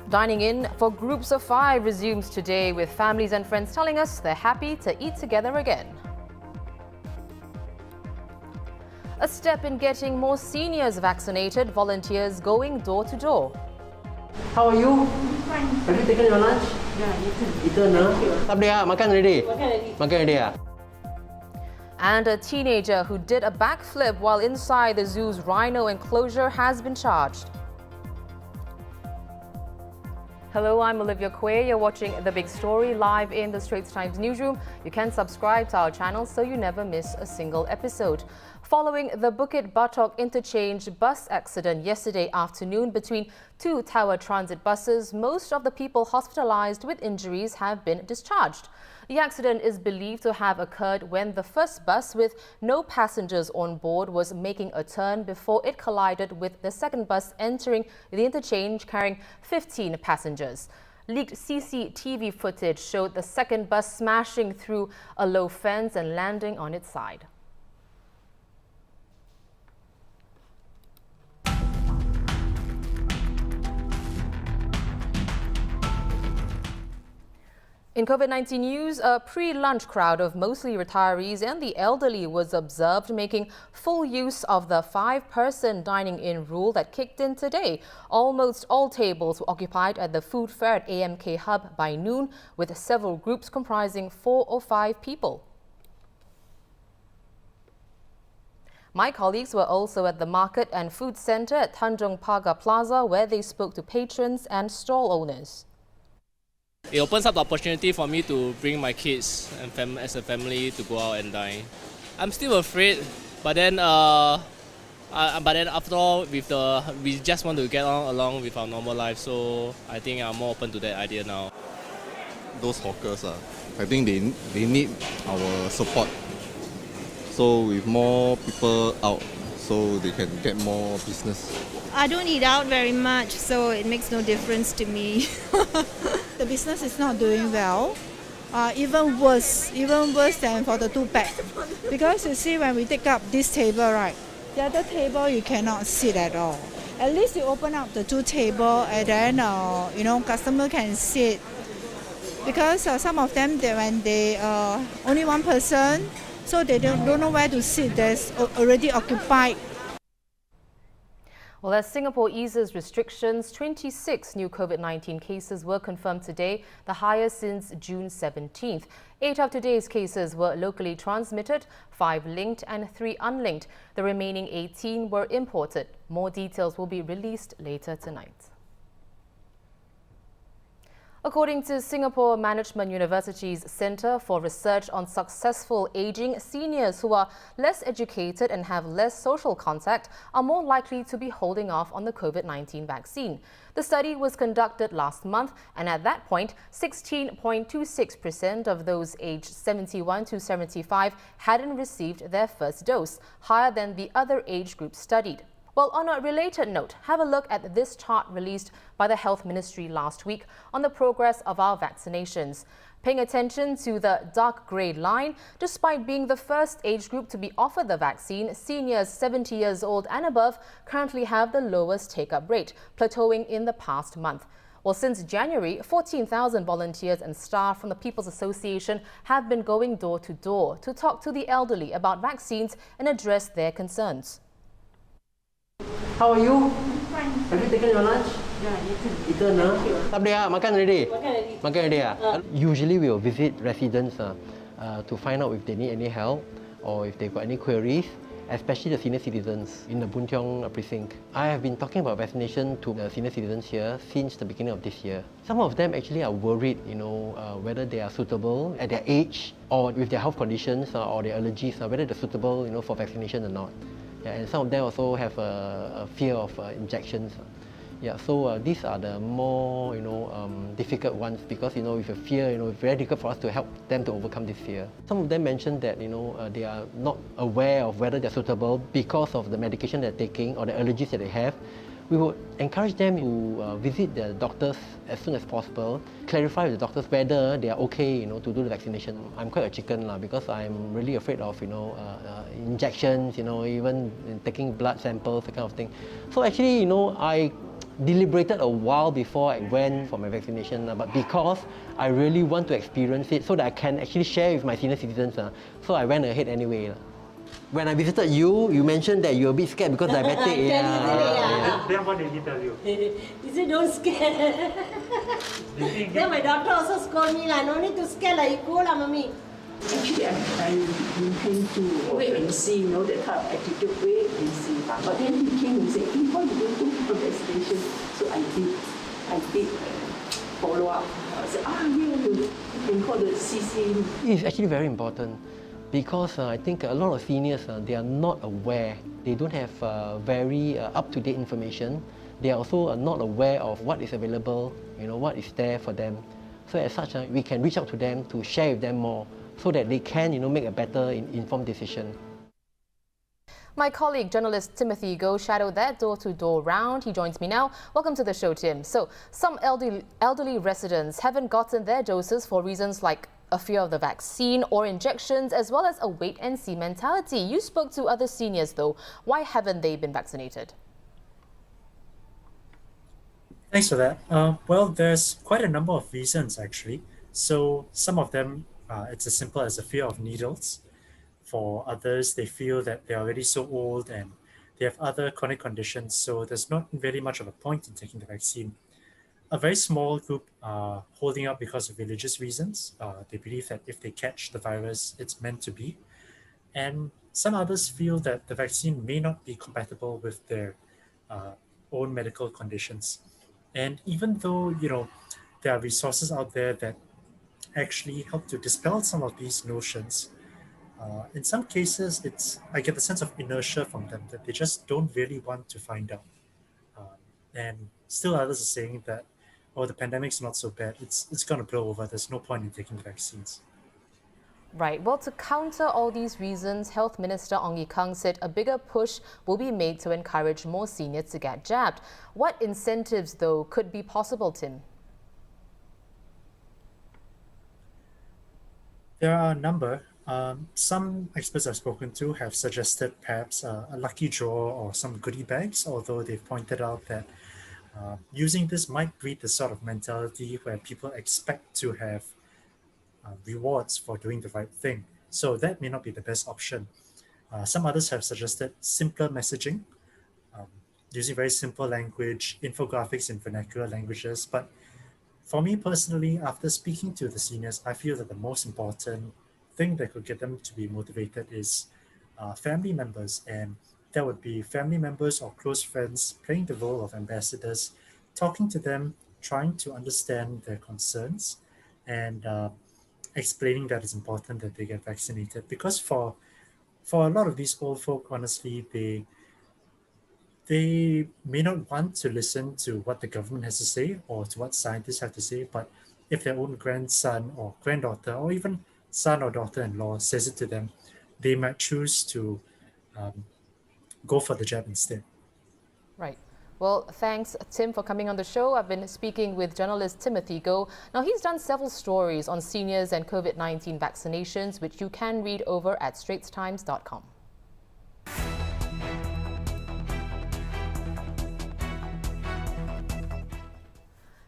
Dining in for groups of 5 resumes today, with families and friends telling us they're happy to eat together again. A step in getting more seniors vaccinated, volunteers going door to door. How are you? Fine. Have you taken your lunch? Yeah, eaten. Eaten, huh? Tak boleh, makan already? Makan already, And a teenager who did a backflip while inside the zoo's rhino enclosure has been charged. Hello, I'm Olivia Quay. You're watching The Big Story live in the Straits Times newsroom. You can subscribe to our channel so you never miss a single episode. Following the BUKIT BATOK interchange bus accident yesterday afternoon between 2 Tower Transit buses, most of the people hospitalized with injuries have been discharged. The accident is believed to have occurred when the first bus with no passengers on board was making a turn before it collided with the second bus entering the interchange carrying 15 passengers. Leaked CCTV footage showed the second bus smashing through a low fence and landing on its side. In COVID-19 news, a pre-lunch crowd of mostly retirees and the elderly was observed making full use of the 5-person dining-in rule that kicked in today. Almost all tables were occupied at the food fair at AMK Hub by noon, with several groups comprising 4 or 5 people. My colleagues were also at the Market and Food Centre at Tanjong Pagar Plaza, where they spoke to patrons and stall owners. It opens up the opportunity for me to bring my kids and as a family to go out and dine. I'm still afraid, but then after all, we just want to get along with our normal life. So I think I'm more open to that idea now. Those hawkers, I think they need our support. So with more people out, so they can get more business. I don't eat out very much, so it makes no difference to me. The business is not doing well, even worse than for the 2-pack. Because you see, when we take up this table, right, the other table you cannot sit at all. At least you open up the 2 table and then customer can sit. Because some of them, when they only one person, so they don't know where to sit. There's already occupied. Well, as Singapore eases restrictions, 26 new COVID-19 cases were confirmed today, the highest since June 17th. 8 of today's cases were locally transmitted, 5 linked and 3 unlinked. The remaining 18 were imported. More details will be released later tonight. According to Singapore Management University's Centre for Research on Successful Ageing, seniors who are less educated and have less social contact are more likely to be holding off on the COVID-19 vaccine. The study was conducted last month, and at that point, 16.26% of those aged 71 to 75 hadn't received their first dose, higher than the other age groups studied. Well, on a related note, have a look at this chart released by the Health Ministry last week on the progress of our vaccinations. Paying attention to the dark grey line, despite being the first age group to be offered the vaccine, seniors 70 years old and above currently have the lowest take-up rate, plateauing in the past month. Well, since January, 14,000 volunteers and staff from the People's Association have been going door to door to talk to the elderly about vaccines and address their concerns. How are you? Fine. Have you taken your lunch? Yeah, eaten. Eaten, Tak boleh, makan already? Makan already. Usually we will visit residents to find out if they need any help or if they've got any queries, especially the senior citizens in the Boon Tiong precinct. I have been talking about vaccination to the senior citizens here since the beginning of this year. Some of them actually are worried, whether they are suitable at their age or with their health conditions or their allergies, whether they're suitable, for vaccination or not. Yeah, and some of them also have a fear of injections. Yeah, so these are the more difficult ones because with a fear, it's very difficult for us to help them to overcome this fear. Some of them mentioned that they are not aware of whether they're suitable because of the medication they're taking or the allergies that they have. We would encourage them to visit their doctors as soon as possible, clarify with the doctors whether they are okay, to do the vaccination. I'm quite a chicken because I'm really afraid of, injections, even taking blood samples, that kind of thing. So actually, I deliberated a while before I went for my vaccination, but because I really want to experience it so that I can actually share with my senior citizens, so I went ahead anyway. When I visited you, you mentioned that you're a bit scared because diabetic. Then what did he tell you? He said, don't scare. Then my doctor also scolded me, no need to scare, you go, mommy. Actually, I intend to wait and see, that kind of attitude, wait and see. But then he came and said, hey, why you don't go for vaccination? So I did follow up. I said, you can call the CC. It's actually very important because I think a lot of seniors, they are not aware. They don't have very up-to-date information. They are also not aware of what is available, what is there for them. So as such, we can reach out to them to share with them more, so that they can, make a better informed decision. My colleague, journalist Timothy Go, shadowed that door-to-door round. He joins me now. Welcome to the show, Tim. So, some elderly residents haven't gotten their doses for reasons like a fear of the vaccine or injections, as well as a wait-and-see mentality. You spoke to other seniors, though. Why haven't they been vaccinated? Thanks for that. Well, there's quite a number of reasons, actually. So some of them, it's as simple as a fear of needles. For others, they feel that they're already so old and they have other chronic conditions, so there's not really much of a point in taking the vaccine. A very small group are holding out because of religious reasons. They believe that if they catch the virus, it's meant to be. And some others feel that the vaccine may not be compatible with their own medical conditions. And even though, there are resources out there that actually help to dispel some of these notions, in some cases, I get the sense of inertia from them that they just don't really want to find out. And still others are saying that, the pandemic's not so bad. It's going to blow over. There's no point in taking the vaccines. Right. Well, to counter all these reasons, Health Minister Ong Ye Kung said a bigger push will be made to encourage more seniors to get jabbed. What incentives, though, could be possible, Tim? There are a number. Some experts I've spoken to have suggested perhaps a lucky draw or some goodie bags, although they've pointed out that using this might breed the sort of mentality where people expect to have rewards for doing the right thing. So that may not be the best option. Some others have suggested simpler messaging, using very simple language, infographics in vernacular languages. But for me personally, after speaking to the seniors, I feel that the most important thing that could get them to be motivated is family members. And that would be family members or close friends playing the role of ambassadors, talking to them, trying to understand their concerns, and explaining that it's important that they get vaccinated. Because for a lot of these old folk, honestly, they may not want to listen to what the government has to say or to what scientists have to say, but if their own grandson or granddaughter or even son or daughter-in-law says it to them, they might choose to go for the jab instead. Right. Well, thanks, Tim, for coming on the show. I've been speaking with journalist Timothy Go. Now, he's done several stories on seniors and COVID-19 vaccinations, which you can read over at straitstimes.com.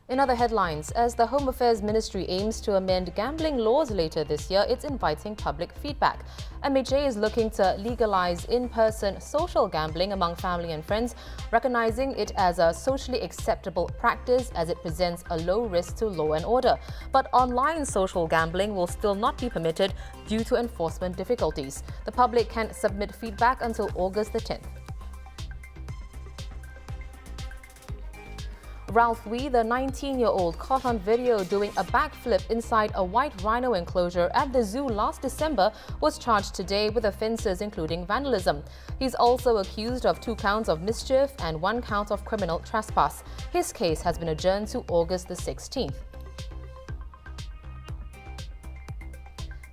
In other headlines, as the Home Affairs Ministry aims to amend gambling laws later this year, it's inviting public feedback. MHA is looking to legalize in-person social gambling among family and friends, recognizing it as a socially acceptable practice as it presents a low risk to law and order. But online social gambling will still not be permitted due to enforcement difficulties. The public can submit feedback until August the 10th. Ralph Wee, the 19-year-old caught on video doing a backflip inside a white rhino enclosure at the zoo last December, was charged today with offences including vandalism. He's also accused of 2 counts of mischief and 1 count of criminal trespass. His case has been adjourned to August the 16th.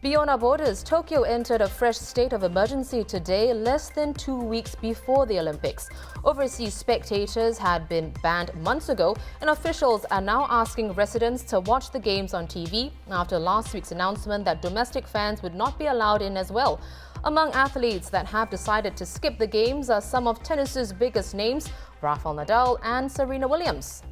Beyond our borders, Tokyo entered a fresh state of emergency today, less than 2 weeks before the Olympics. Overseas spectators had been banned months ago, and officials are now asking residents to watch the games on TV after last week's announcement that domestic fans would not be allowed in as well. Among athletes that have decided to skip the games are some of tennis's biggest names, Rafael Nadal and Serena Williams.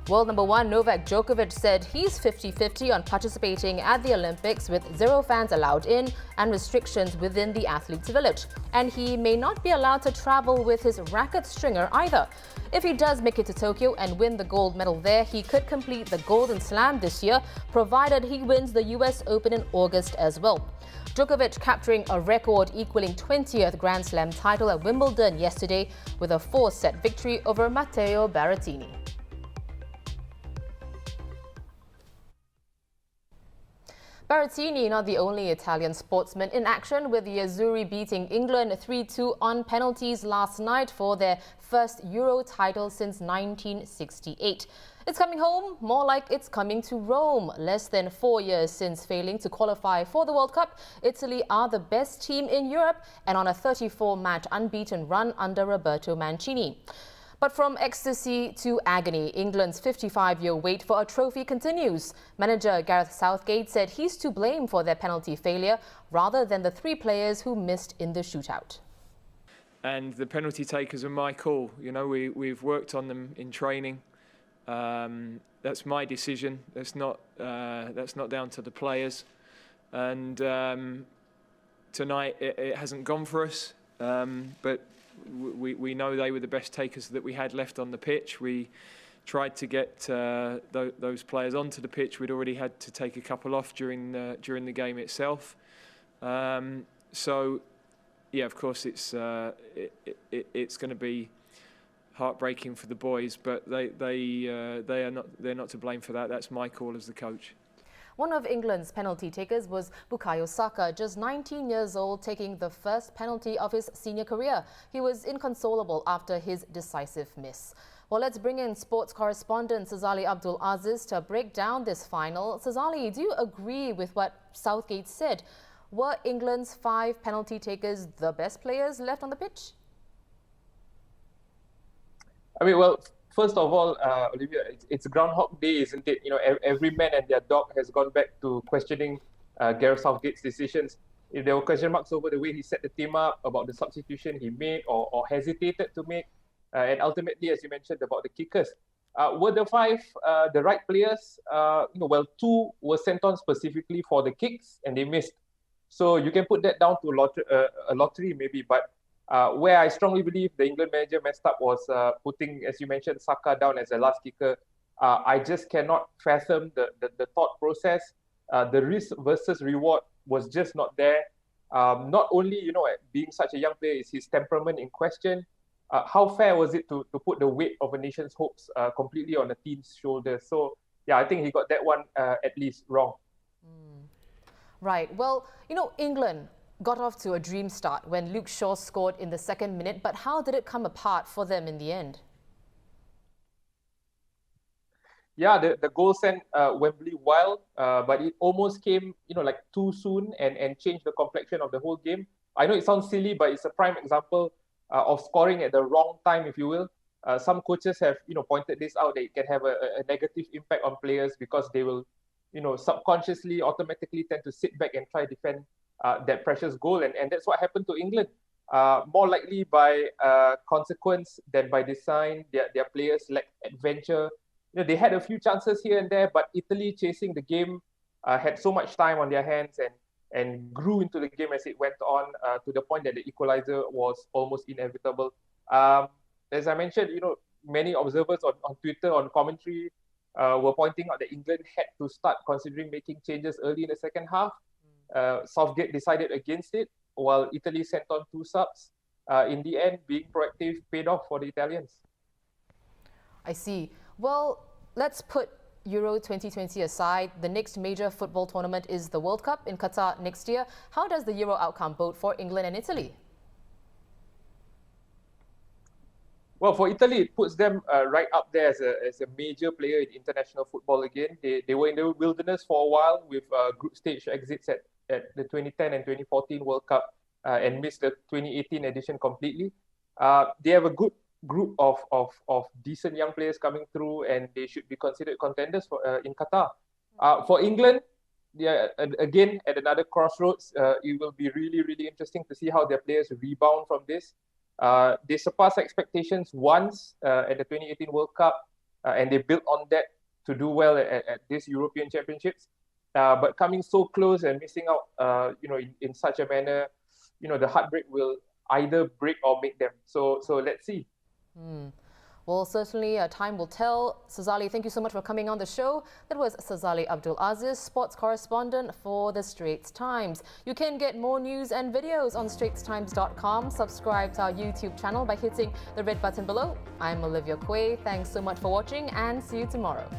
World number one Novak Djokovic said he's 50-50 on participating at the Olympics with 0 fans allowed in and restrictions within the athletes' village. And he may not be allowed to travel with his racket stringer either. If he does make it to Tokyo and win the gold medal there, he could complete the Golden Slam this year, provided he wins the US Open in August as well. Djokovic capturing a record equaling 20th Grand Slam title at Wimbledon yesterday with a 4-set victory over Matteo Berrettini. Berrettini not the only Italian sportsman in action, with the Azzurri beating England 3-2 on penalties last night for their first Euro title since 1968. It's coming home, more like it's coming to Rome. Less than 4 years since failing to qualify for the World Cup, Italy are the best team in Europe and on a 34-match unbeaten run under Roberto Mancini. But from ecstasy to agony, England's 55-year wait for a trophy continues. Manager Gareth Southgate said he's to blame for their penalty failure rather than the 3 players who missed in the shootout. And the penalty takers are my call. You know, we've worked on them in training. That's my decision. That's not down to the players. And tonight it hasn't gone for us, but we know they were the best takers that we had left on the pitch. We tried to get those players onto the pitch. We'd already had to take a couple off during the game itself. So, yeah, of course, it's going to be heartbreaking for the boys, but they're not to blame for that. That's my call as the coach. One of England's penalty takers was Bukayo Saka, just 19 years old, taking the first penalty of his senior career. He was inconsolable after his decisive miss. Well, let's bring in sports correspondent Sazali Abdul Aziz to break down this final. Sazali, do you agree with what Southgate said? Were England's 5 penalty takers the best players left on the pitch? I mean, well, first of all, Olivia, it's Groundhog Day, isn't it? You know, every man and their dog has gone back to questioning Gareth Southgate's decisions. If there were question marks over the way he set the team up, about the substitution he made or hesitated to make, and ultimately, as you mentioned, about the kickers. Were the 5 the right players? Well, 2 were sent on specifically for the kicks and they missed. So you can put that down to a lottery maybe, but where I strongly believe the England manager messed up was putting, as you mentioned, Saka down as the last kicker. I just cannot fathom the thought process. The risk versus reward was just not there. Not only, being such a young player, is his temperament in question. How fair was it to put the weight of a nation's hopes completely on a team's shoulders? So, yeah, I think he got that one at least wrong. Right. Well, England got off to a dream start when Luke Shaw scored in the 2nd minute, but how did it come apart for them in the end? Yeah, the goal sent Wembley wild, but it almost came, like too soon and changed the complexion of the whole game. I know it sounds silly, but it's a prime example of scoring at the wrong time, if you will. Some coaches have, pointed this out, that it can have a negative impact on players because they will, subconsciously, automatically tend to sit back and try to defend that precious goal, and that's what happened to England. More likely by consequence than by design. Their players lacked adventure. They had a few chances here and there, but Italy, chasing the game, had so much time on their hands and grew into the game as it went on, to the point that the equalizer was almost inevitable. As I mentioned, many observers on Twitter, on commentary, were pointing out that England had to start considering making changes early in the second half. Southgate decided against it, while Italy sent on 2 subs. In the end, being proactive paid off for the Italians. I see. Well, let's put Euro 2020 aside. The next major football tournament is the World Cup in Qatar next year. How does the Euro outcome bode for England and Italy? Well, for Italy, it puts them right up there as a major player in international football again. They were in the wilderness for a while with group stage exits at the 2010 and 2014 World Cup and missed the 2018 edition completely. They have a good group of decent young players coming through, and they should be considered contenders for in Qatar. For England, again at another crossroads. It will be really, really interesting to see how their players rebound from this. They surpassed expectations once at the 2018 World Cup, and they built on that to do well at this European Championships. But coming so close and missing out, in such a manner, the heartbreak will either break or make them. So let's see. Well, certainly time will tell. Sazali, thank you so much for coming on the show. That was Sazali Abdul Aziz, sports correspondent for the Straits Times. You can get more news and videos on straitstimes.com. Subscribe to our YouTube channel by hitting the red button below. I'm Olivia Quay. Thanks so much for watching and see you tomorrow.